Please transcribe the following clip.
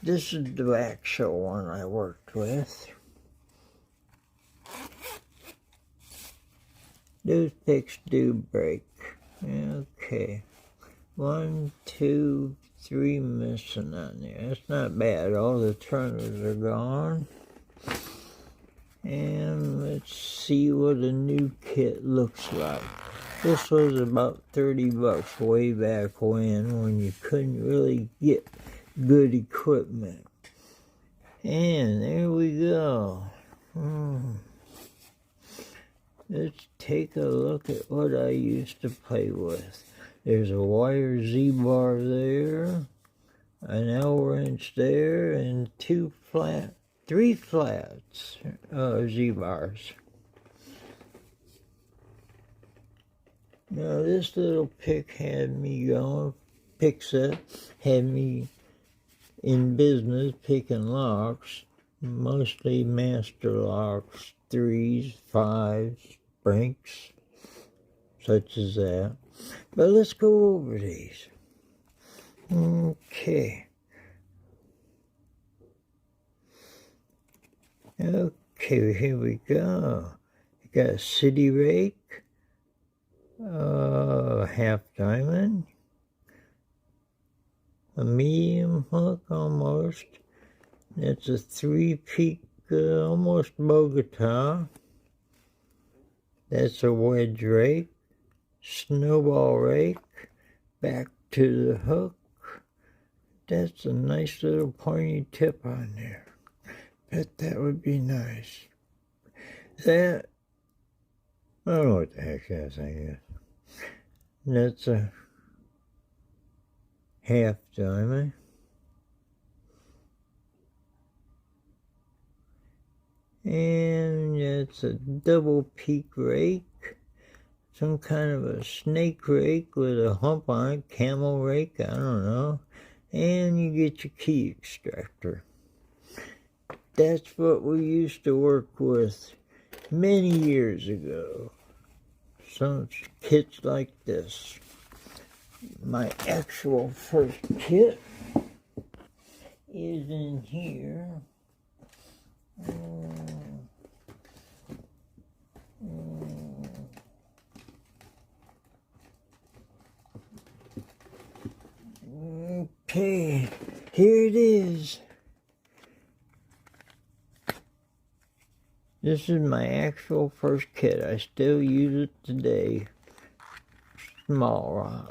This is the actual one I worked with. Those picks do break. Okay. 1, 2, 3 missing on there. That's not bad. All the turners are gone. And let's see what a new kit looks like. This was about 30 bucks way back when you couldn't really get good equipment. And there we go. Let's take a look at what I used to play with. There's a wire Z-bar there, an L-wrench there, and 3 flats Z-bars. Now this little pick had me going, pick set, had me in business picking locks, mostly master locks, 3s, 5s, Brinks, such as that. But let's go over these. Okay. Okay, here we go. You got a city rake, half diamond, a medium hook almost. That's a 3-peak, almost Bogota. That's a wedge rake, snowball rake, back to the hook. That's a nice little pointy tip on there. Bet that would be nice. That, I don't know what the heck that thing is. That's a half diamond. And it's a double peak rake, some kind of a snake rake with a hump on it, camel rake, I don't know. And you get your key extractor. That's what we used to work with many years ago. Some kits like this. My actual first kit is in here. Okay, here it is. This is my actual first kit. I still use it today. Small rock.